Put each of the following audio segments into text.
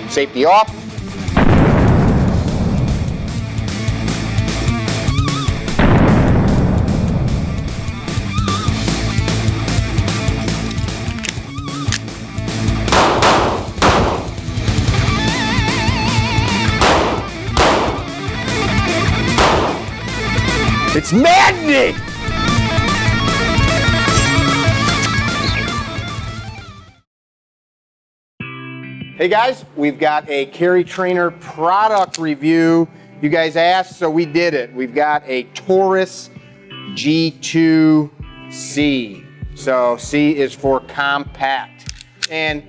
Safety off. It's maddening! Hey guys, we've got a CarryTrainer product review. You guys asked, so we did it. We've got a Taurus G2C. So C is for compact. And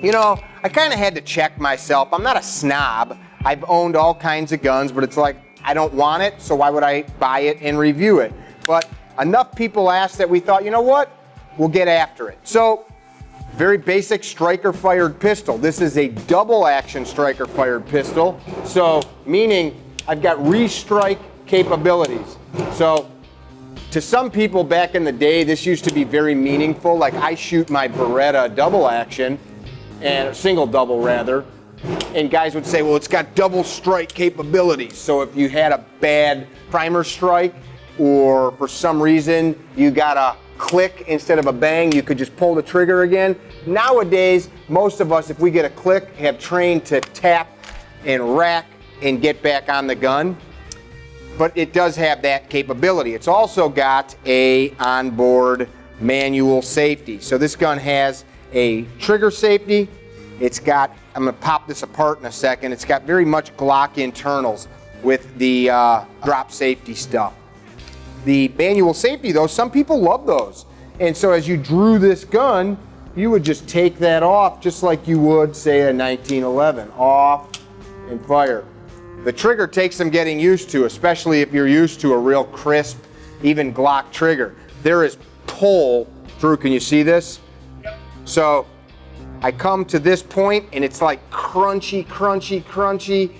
you know, I kind of had to check myself. I'm not a snob. I've owned all kinds of guns, but it's like, I don't want it, so why would I buy it and review it? But enough people asked that we thought, you know what? We'll get after it. So, very basic striker-fired pistol. This is a double-action striker-fired pistol. So, meaning I've got restrike capabilities. So, to some people back in the day, this used to be very meaningful. Like I shoot my Beretta double-action, and single double rather, and guys would say, well, it's got double strike capabilities. So if you had a bad primer strike, or for some reason you got a click instead of a bang, you could just pull the trigger again. Nowadays, most of us, if we get a click, have trained to tap and rack and get back on the gun. But it does have that capability. It's also got a onboard manual safety. So this gun has a trigger safety. It's got, I'm gonna pop this apart in a second, it's got very much Glock internals with the drop safety stuff. The manual safety though, some people love those. And so as you drew this gun, you would just take that off just like you would, say, a 1911. Off and fire. The trigger takes some getting used to, especially if you're used to a real crisp, even Glock trigger. There is pull. Drew, can you see this? Yep. So I come to this point and it's like crunchy, crunchy, crunchy,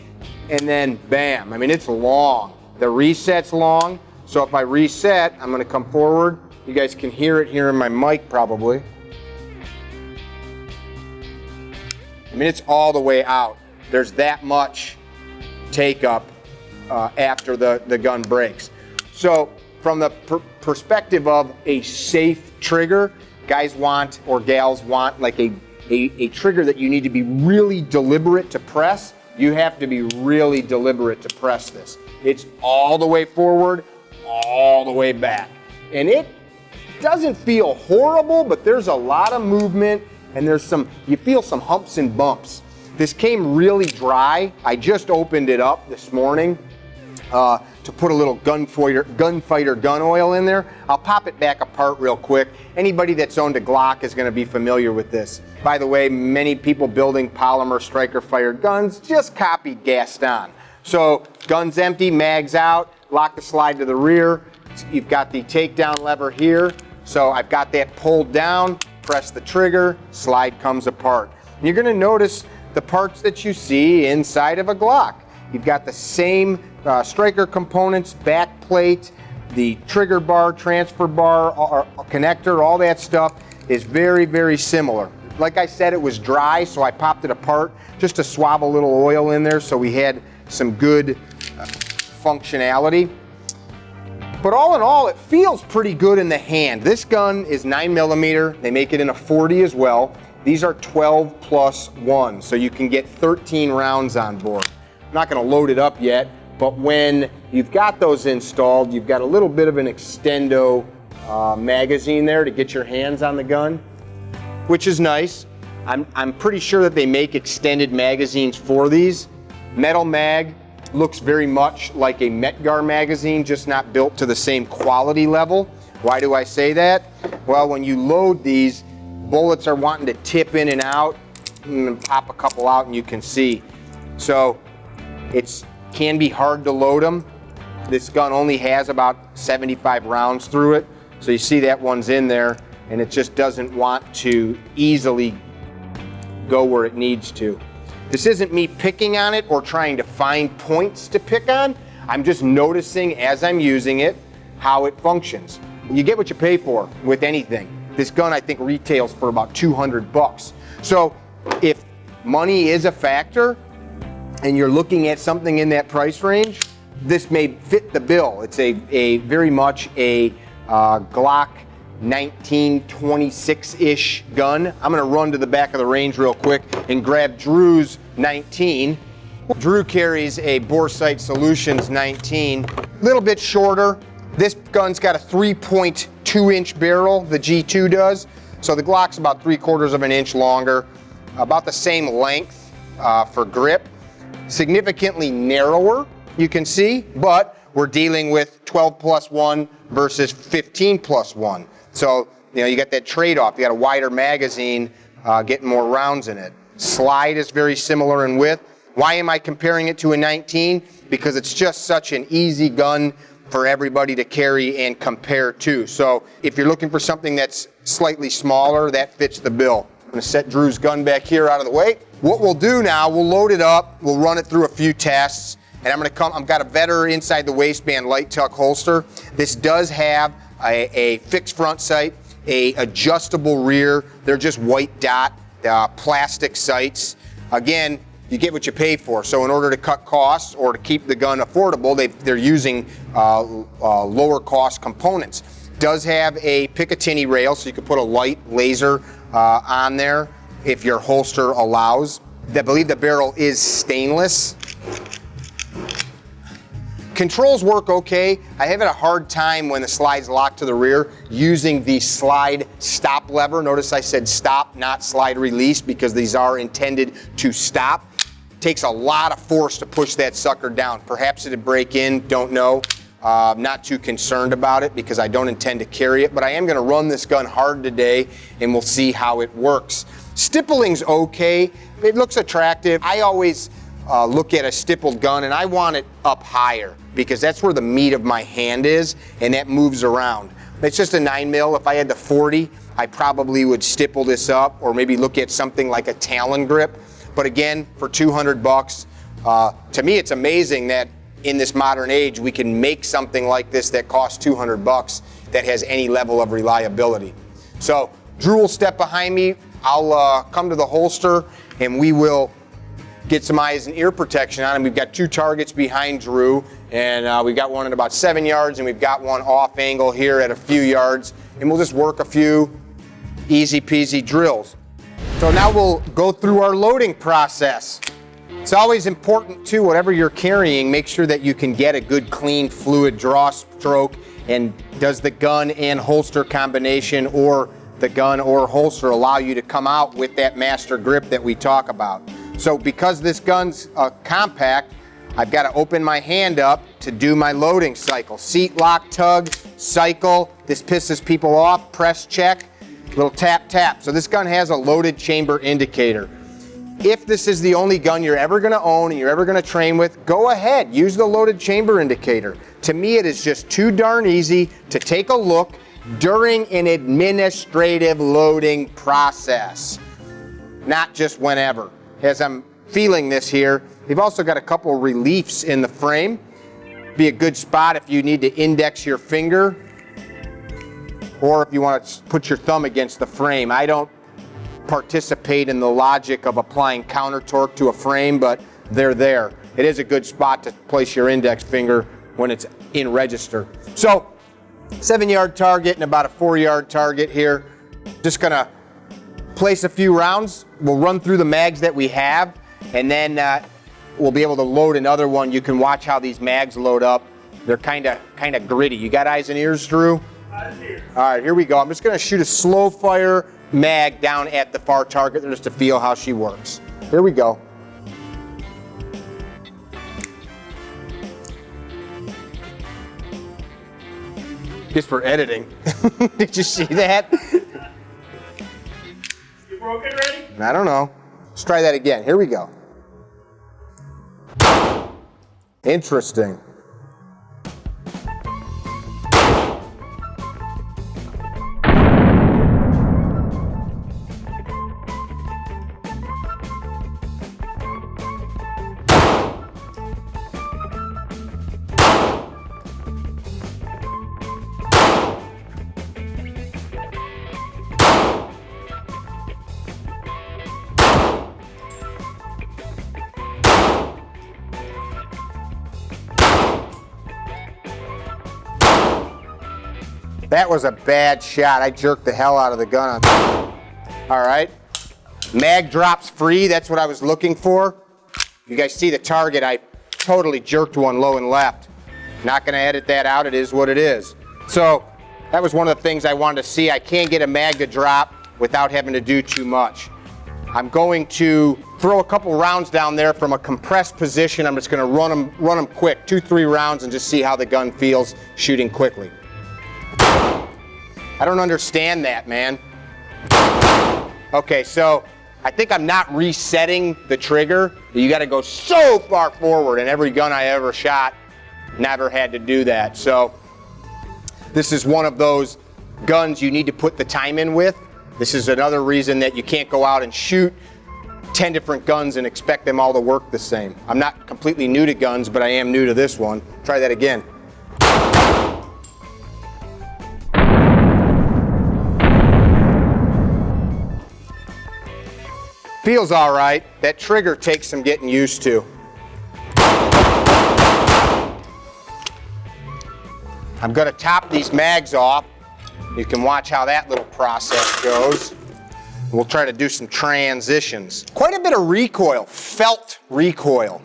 and then bam. I mean, it's long. The reset's long. So if I reset, I'm gonna come forward. You guys can hear it here in my mic probably. I mean, it's all the way out. There's that much take up after the gun breaks. So from the perspective of a safe trigger, guys want, or gals want, like a trigger that you need to be really deliberate to press. You have to be really deliberate to press this. It's all the way forward, all the way back. And it doesn't feel horrible, but there's a lot of movement and there's some, you feel some humps and bumps. This came really dry. I just opened it up this morning to put a little gunfighter gun oil in there. I'll pop it back apart real quick. Anybody that's owned a Glock is gonna be familiar with this. By the way, many people building polymer striker-fired guns just copied Gaston. So gun's empty, mag's out, lock the slide to the rear. You've got the takedown lever here. So I've got that pulled down, press the trigger, slide comes apart. And you're gonna notice the parts that you see inside of a Glock. You've got the same striker components, back plate, the trigger bar, transfer bar, connector, all that stuff is very, very similar. Like I said, it was dry, so I popped it apart just to swab a little oil in there so we had some good functionality. But all in all, it feels pretty good in the hand. This gun is 9mm. They make it in a 40 as well. These are 12+1, so you can get 13 rounds on board. I'm not gonna load it up yet, but when you've got those installed, you've got a little bit of an extendo magazine there to get your hands on the gun, which is nice. I'm pretty sure that they make extended magazines for these. Metal Mag looks very much like a Metgar magazine, just not built to the same quality level. Why do I say that? Well, when you load these, bullets are wanting to tip in and out, and pop a couple out and you can see. So it can be hard to load them. This gun only has about 75 rounds through it. So you see that one's in there and it just doesn't want to easily go where it needs to. This isn't me picking on it or trying to find points to pick on. I'm just noticing as I'm using it how it functions. You get what you pay for with anything. This gun I think retails for about 200 bucks. So if money is a factor and you're looking at something in that price range, this may fit the bill. It's a very much a Glock 1926-ish gun. I'm gonna run to the back of the range real quick and grab Drew's 19. Drew carries a Boresight Solutions 19, a little bit shorter. This gun's got a 3.2-inch barrel, the G2 does. So the Glock's about 3/4 of an inch longer, about the same length for grip. Significantly narrower, you can see, but we're dealing with 12+1 versus 15+1. So, you know, you got that trade-off. You got a wider magazine, getting more rounds in it. Slide is very similar in width. Why am I comparing it to a 19? Because it's just such an easy gun for everybody to carry and compare to. So if you're looking for something that's slightly smaller, that fits the bill. I'm gonna set Drew's gun back here out of the way. What we'll do now, we'll load it up, we'll run it through a few tests, and I've got a Vetter inside the waistband light tuck holster. This does have a fixed front sight, a adjustable rear. They're just white dot plastic sights. Again, you get what you pay for. So in order to cut costs or to keep the gun affordable, they're using lower cost components. Does have a Picatinny rail, so you can put a light laser on there if your holster allows. I believe the barrel is stainless. Controls work okay. I have a hard time when the slide's locked to the rear using the slide stop lever. Notice I said stop, not slide release, because these are intended to stop. Takes a lot of force to push that sucker down. Perhaps it'd break in, don't know. Not too concerned about it because I don't intend to carry it, but I am gonna run this gun hard today and we'll see how it works. Stippling okay, it looks attractive. I always look at a stippled gun and I want it up higher because that's where the meat of my hand is and that moves around. It's just a 9mm. If I had the 40, I probably would stipple this up or maybe look at something like a Talon grip. But again, for 200 bucks, to me it's amazing that in this modern age we can make something like this that costs 200 bucks that has any level of reliability. So Drew will step behind me, I'll come to the holster and we will get some eyes and ear protection on him. We've got 2 targets behind Drew and we've got one at about 7 yards and we've got one off angle here at a few yards, and we'll just work a few easy peasy drills. So now we'll go through our loading process. It's always important too, whatever you're carrying, make sure that you can get a good clean fluid draw stroke, and does the gun and holster combination or the gun or holster allow you to come out with that master grip that we talk about. So because this gun's compact, I've got to open my hand up to do my loading cycle. Seat lock, tug, cycle. This pisses people off. Press check, little tap, tap. So this gun has a loaded chamber indicator. If this is the only gun you're ever going to own and you're ever going to train with, go ahead, use the loaded chamber indicator. To me, it is just too darn easy to take a look during an administrative loading process, not just whenever. As I'm feeling this here, they've also got a couple reliefs in the frame. Be a good spot if you need to index your finger or if you want to put your thumb against the frame. I don't participate in the logic of applying counter torque to a frame, but they're there. It is a good spot to place your index finger when it's in register. So 7-yard target and about a 4-yard target here. Just gonna place a few rounds. We'll run through the mags that we have, and then we'll be able to load another one. You can watch how these mags load up. They're kind of gritty. You got eyes and ears, Drew? Eyes and ears. All right, here we go. I'm just gonna shoot a slow fire mag down at the far target just to feel how she works. Here we go. Just for editing. Did you see that? You broke it ready? I don't know. Let's try that again. Here we go. Interesting. That was a bad shot. I jerked the hell out of the gun. All right. Mag drops free. That's what I was looking for. You guys see the target. I totally jerked one low and left. Not going to edit that out. It is what it is. So that was one of the things I wanted to see. I can't get a mag to drop without having to do too much. I'm going to throw a couple rounds down there from a compressed position. I'm just going to run them quick, 2-3 rounds, and just see how the gun feels shooting quickly. I don't understand that, man. Okay, so I think I'm not resetting the trigger. You got to go so far forward, and every gun I ever shot never had to do that. So this is one of those guns you need to put the time in with. This is another reason that you can't go out and shoot 10 different guns and expect them all to work the same. I'm not completely new to guns, but I am new to this one. Try that again. Feels all right. That trigger takes some getting used to. I'm going to top these mags off. You can watch how that little process goes. We'll try to do some transitions. Quite a bit of recoil, felt recoil.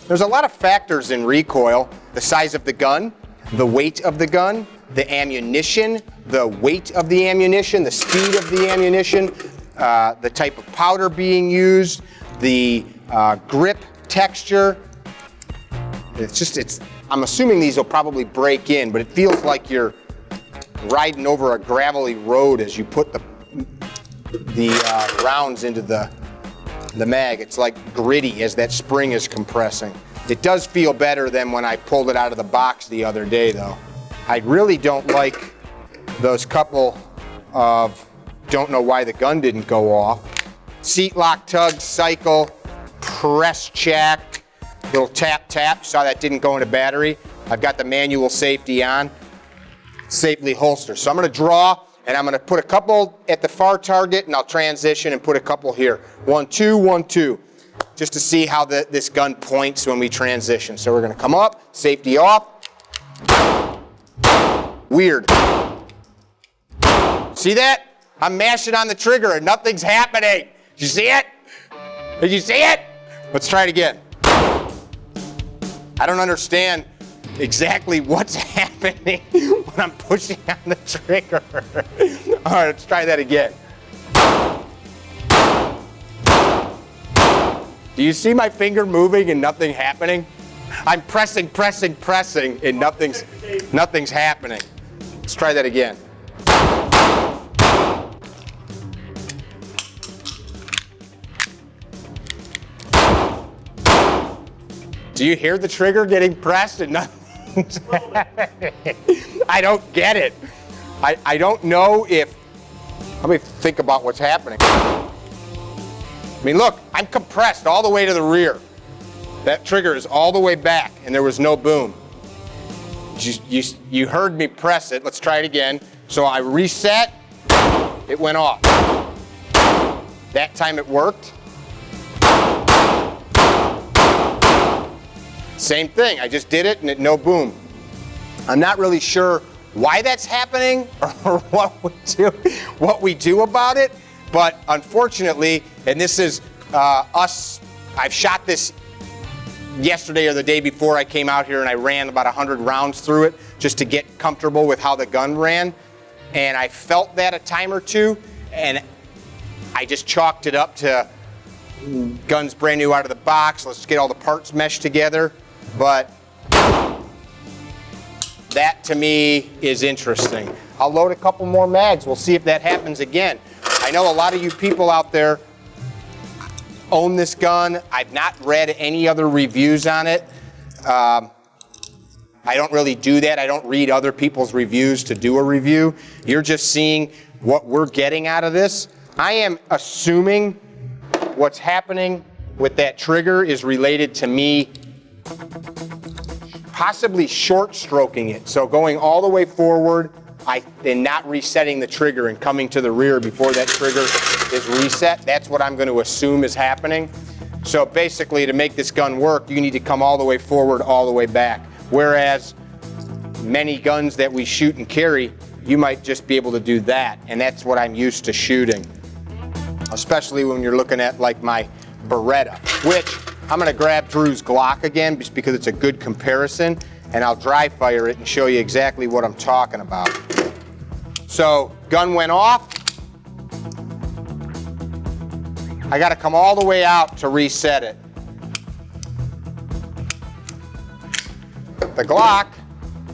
There's a lot of factors in recoil. The size of the gun, the weight of the gun, the ammunition, the weight of the ammunition, the speed of the ammunition, the type of powder being used, the grip texture. I'm assuming these will probably break in, but it feels like you're riding over a gravelly road as you put the rounds into the mag. It's like gritty as that spring is compressing. It does feel better than when I pulled it out of the box the other day, though. I really don't like those couple of don't know why the gun didn't go off. Seat lock, tug, cycle, press check, little tap tap. Saw that didn't go into battery. I've got the manual safety on. Safely holster. So I'm going to draw, and I'm going to put a couple at the far target, and I'll transition and put a couple here. 1, 2, 1, 2, just to see how this gun points when we transition. So we're going to come up, safety off. Weird. See that? I'm mashing on the trigger and nothing's happening. Did you see it? Did you see it? Let's try it again. I don't understand exactly what's happening when I'm pushing on the trigger. All right, let's try that again. Do you see my finger moving and nothing happening? I'm pressing, pressing, pressing, and nothing's happening. Let's try that again. Do you hear the trigger getting pressed and nothing? I don't get it. I don't know if, let me think about what's happening. I mean, look, I'm compressed all the way to the rear. That trigger is all the way back and there was no boom. You heard me press it. Let's try it again. So I reset, it went off. That time it worked. Same thing, I just did it and no boom. I'm not really sure why that's happening or what we do about it, but unfortunately, and this is I've shot this yesterday or the day before I came out here and I ran about 100 rounds through it just to get comfortable with how the gun ran. And I felt that a time or two and I just chalked it up to gun's brand new out of the box, let's get all the parts meshed together. But that to me is interesting. I'll load a couple more mags. We'll see if that happens again. I know a lot of you people out there own this gun. I've not read any other reviews on it. I don't really do that. I don't read other people's reviews to do a review. You're just seeing what we're getting out of this. I am assuming what's happening with that trigger is related to me possibly short stroking it. So going all the way forward and not resetting the trigger and coming to the rear before that trigger is reset. That's what I'm going to assume is happening. So basically to make this gun work, you need to come all the way forward, all the way back. Whereas many guns that we shoot and carry, you might just be able to do that, and that's what I'm used to shooting, especially when you're looking at like my Beretta, which I'm gonna grab Drew's Glock again just because it's a good comparison, and I'll dry fire it and show you exactly what I'm talking about. So, gun went off. I gotta come all the way out to reset it. The Glock,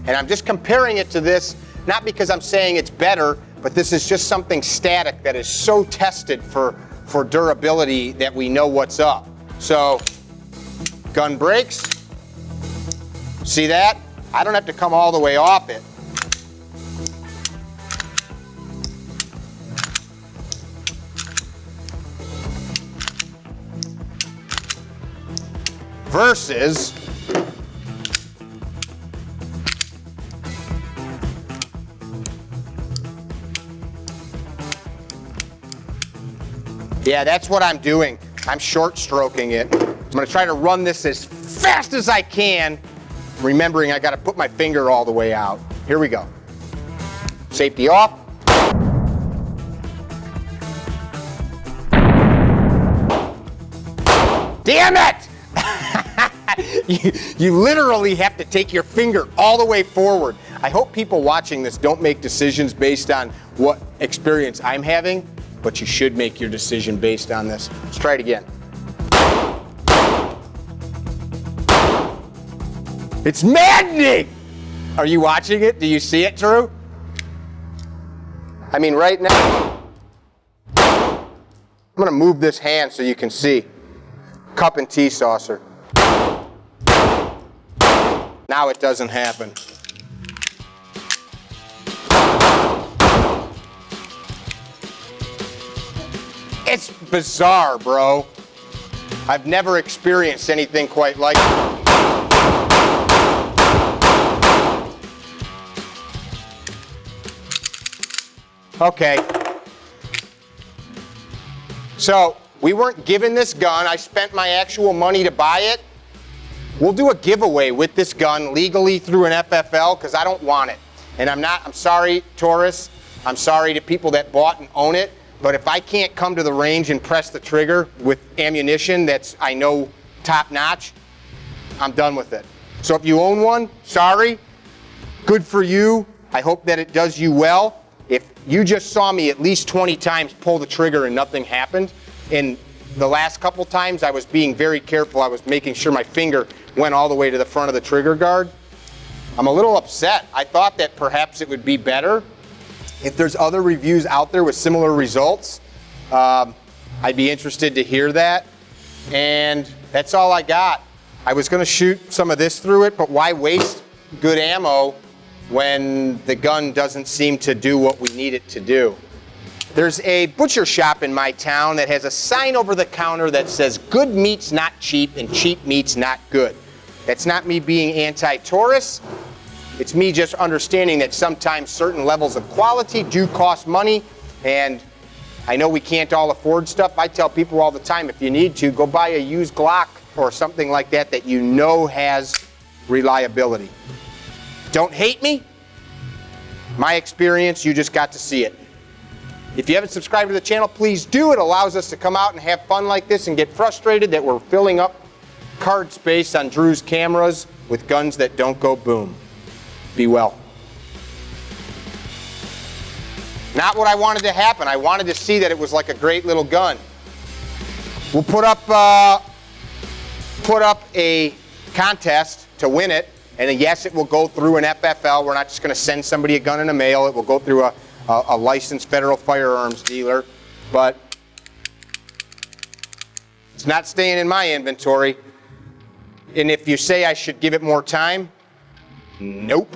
and I'm just comparing it to this, not because I'm saying it's better, but this is just something static that is so tested for durability that we know what's up. So, gun breaks. See that? I don't have to come all the way off it. Versus yeah, that's what I'm doing. I'm short stroking it. I'm gonna try to run this as fast as I can, remembering I gotta put my finger all the way out. Here we go. Safety off. Damn it! You literally have to take your finger all the way forward. I hope people watching this don't make decisions based on what experience I'm having, but you should make your decision based on this. Let's try it again. It's maddening! Are you watching it? Do you see it, Drew? I mean, right now, I'm gonna move this hand so you can see. Cup and tea saucer. Now it doesn't happen. It's bizarre, bro. I've never experienced anything quite like it. Okay. So, we weren't given this gun. I spent my actual money to buy it. We'll do a giveaway with this gun legally through an FFL because I don't want it. And I'm sorry, Taurus. I'm sorry to people that bought and own it. But if I can't come to the range and press the trigger with ammunition that's, I know, top notch, I'm done with it. So if you own one, sorry. Good for you. I hope that it does you well. If you just saw me at least 20 times pull the trigger and nothing happened, and the last couple times I was being very careful, I was making sure my finger went all the way to the front of the trigger guard, I'm a little upset. I thought that perhaps it would be better. If there's other reviews out there with similar results, I'd be interested to hear that. And that's all I got. I was gonna shoot some of this through it, but why waste good ammo when the gun doesn't seem to do what we need it to do? There's a butcher shop in my town that has a sign over the counter that says good meat's not cheap and cheap meat's not good. That's not me being anti-Taurus. It's me just understanding that sometimes certain levels of quality do cost money, and I know we can't all afford stuff. I tell people all the time, if you need to, go buy a used Glock or something like that that you know has reliability. Don't hate me. My experience, you just got to see it. If you haven't subscribed to the channel, please do. It allows us to come out and have fun like this and get frustrated that we're filling up card space on Drew's cameras with guns that don't go boom. Be well. Not what I wanted to happen. I wanted to see that it was like a great little gun. We'll put up a contest to win it, and yes, it will go through an FFL. We're not just going to send somebody a gun in the mail. It will go through a licensed federal firearms dealer, but it's not staying in my inventory. And if you say I should give it more time, nope.